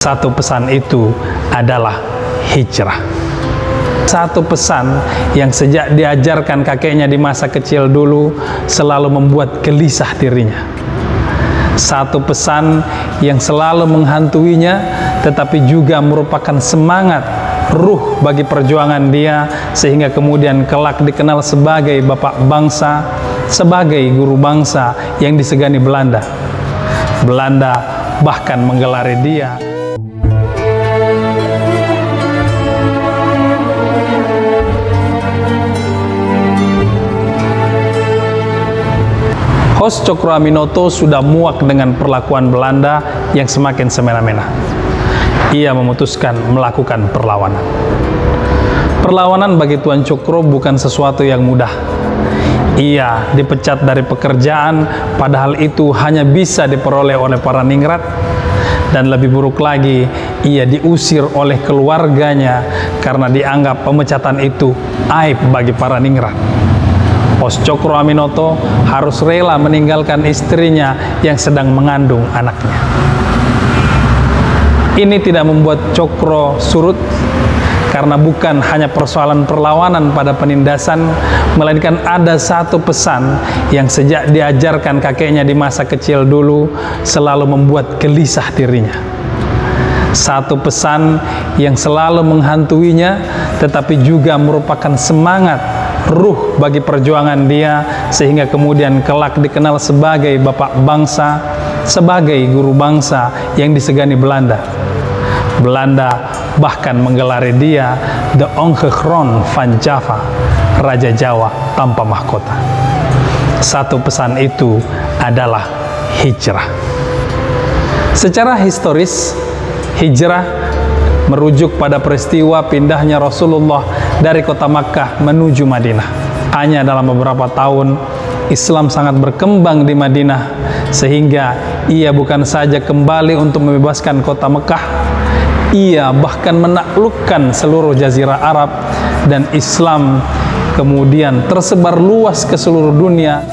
Satu pesan itu adalah hijrah. Satu pesan yang sejak diajarkan kakeknya di masa kecil dulu selalu membuat gelisah dirinya. Satu pesan yang selalu menghantuinya, tetapi juga merupakan semangat ruh bagi perjuangan dia, sehingga kemudian kelak dikenal sebagai bapak bangsa, sebagai guru bangsa yang disegani Belanda. Belanda bahkan menggelari dia Host Cokro Aminoto sudah muak dengan perlakuan Belanda yang semakin semena-mena. Ia memutuskan melakukan perlawanan. Perlawanan bagi Tuan Cokro bukan sesuatu yang mudah. Ia dipecat dari pekerjaan, padahal itu hanya bisa diperoleh oleh para ningrat. Dan lebih buruk lagi, ia diusir oleh keluarganya karena dianggap pemecatan itu aib bagi para ningrat. Host Cokro Aminoto harus rela meninggalkan istrinya yang sedang mengandung anaknya. Ini tidak membuat Cokro surut, karena bukan hanya persoalan perlawanan pada penindasan, melainkan ada satu pesan yang sejak diajarkan kakeknya di masa kecil dulu selalu membuat gelisah dirinya. Satu pesan yang selalu menghantuinya, tetapi juga merupakan semangat ruh bagi perjuangan dia, sehingga kemudian kelak dikenal sebagai bapak bangsa, sebagai guru bangsa yang disegani Belanda. Belanda bahkan menggelari dia The Onge Kroon van Java, Raja Jawa tanpa mahkota. Satu pesan itu adalah hijrah. Secara historis, hijrah merujuk pada peristiwa pindahnya Rasulullah dari kota Makkah menuju Madinah. Hanya dalam beberapa tahun, Islam sangat berkembang di Madinah, sehingga ia bukan saja kembali untuk membebaskan kota Makkah, ia bahkan menaklukkan seluruh jazirah Arab, dan Islam kemudian tersebar luas ke seluruh dunia.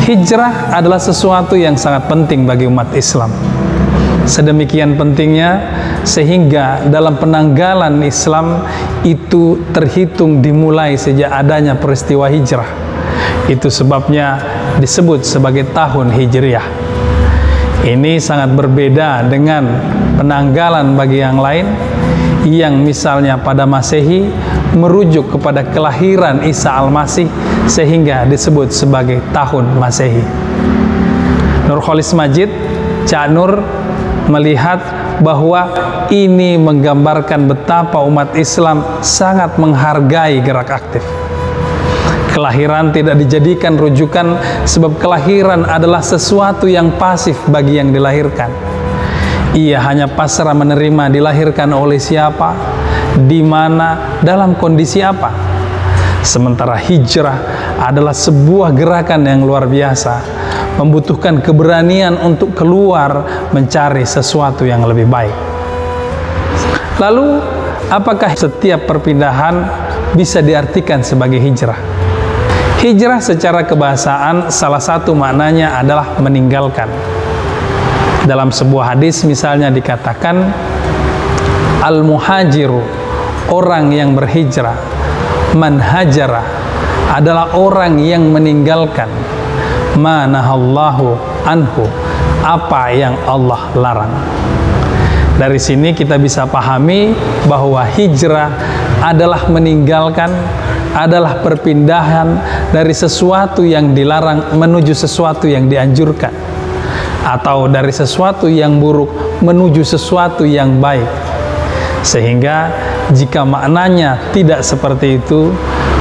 Hijrah adalah sesuatu yang sangat penting bagi umat Islam. Sedemikian pentingnya sehingga dalam penanggalan Islam itu terhitung dimulai sejak adanya peristiwa hijrah. Itu sebabnya disebut sebagai tahun Hijriah. Ini sangat berbeda dengan penanggalan bagi yang lain, yang misalnya pada Masehi merujuk kepada kelahiran Isa Al-Masih, sehingga disebut sebagai tahun Masehi. Nurholis Majid, Cak Nur, melihat bahwa ini menggambarkan betapa umat Islam sangat menghargai gerak aktif. Kelahiran tidak dijadikan rujukan, sebab kelahiran adalah sesuatu yang pasif bagi yang dilahirkan. Ia hanya pasrah menerima dilahirkan oleh siapa, di mana, dalam kondisi apa. Sementara hijrah adalah sebuah gerakan yang luar biasa, membutuhkan keberanian untuk keluar mencari sesuatu yang lebih baik. Lalu, apakah setiap perpindahan bisa diartikan sebagai hijrah? Hijrah secara kebahasaan salah satu maknanya adalah meninggalkan. Dalam sebuah hadis misalnya dikatakan, al-muhajiru, orang yang berhijrah, man hajara, adalah orang yang meninggalkan, manahallahu anhu, apa yang Allah larang. Dari sini kita bisa pahami bahwa hijrah adalah meninggalkan, adalah perpindahan dari sesuatu yang dilarang menuju sesuatu yang dianjurkan, atau dari sesuatu yang buruk menuju sesuatu yang baik. Sehingga jika maknanya tidak seperti itu,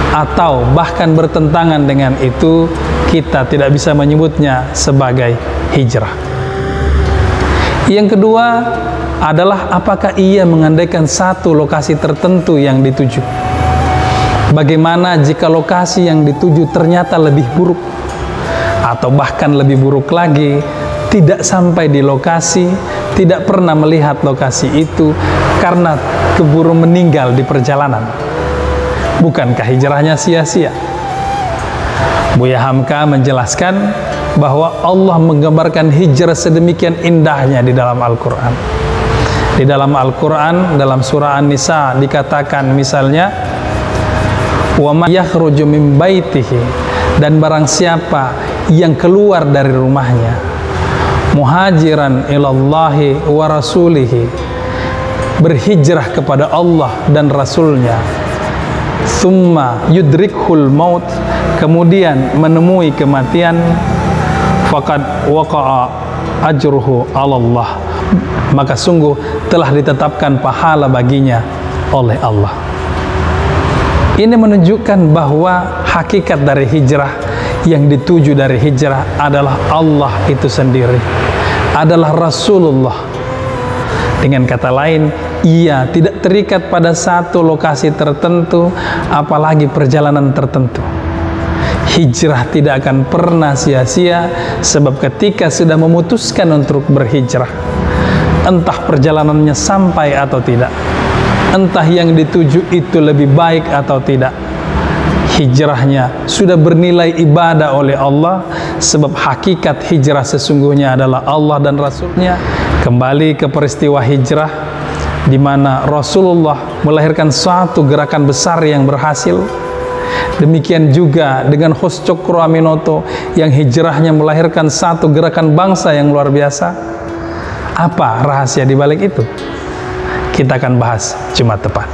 atau bahkan bertentangan dengan itu, kita tidak bisa menyebutnya sebagai hijrah. Yang kedua adalah apakah ia mengandaikan satu lokasi tertentu yang dituju. Bagaimana jika lokasi yang dituju ternyata lebih buruk, atau bahkan lebih buruk lagi, tidak sampai di lokasi, tidak pernah melihat lokasi itu karena keburu meninggal di perjalanan? Bukankah hijrahnya sia-sia? Buya Hamka menjelaskan bahwa Allah menggambarkan hijrah sedemikian indahnya di dalam Al-Quran. Di dalam Al-Quran, dalam surah An-Nisa dikatakan misalnya, wa may yakhruju min baitihi, dan barang siapa yang keluar dari rumahnya, muhajiran ilallahi wa rasulihi, berhijrah kepada Allah dan Rasulnya, summa yudrikhul maut, kemudian menemui kematian, faqad waqa'a ajruhu 'alallah, maka sungguh telah ditetapkan pahala baginya oleh Allah. Ini menunjukkan bahwa hakikat dari hijrah, yang dituju dari hijrah adalah Allah itu sendiri, adalah Rasulullah. Dengan kata lain, ia tidak terikat pada satu lokasi tertentu, apalagi perjalanan tertentu. Hijrah tidak akan pernah sia-sia, sebab ketika sudah memutuskan untuk berhijrah, entah perjalanannya sampai atau tidak, entah yang dituju itu lebih baik atau tidak, hijrahnya sudah bernilai ibadah oleh Allah, sebab hakikat hijrah sesungguhnya adalah Allah dan Rasulnya. Kembali ke peristiwa hijrah, di mana Rasulullah melahirkan suatu gerakan besar yang berhasil. Demikian juga dengan Hos Cokro Aminoto yang hijrahnya melahirkan satu gerakan bangsa yang luar biasa. Apa rahasia di balik itu? Kita akan bahas Jumat depan.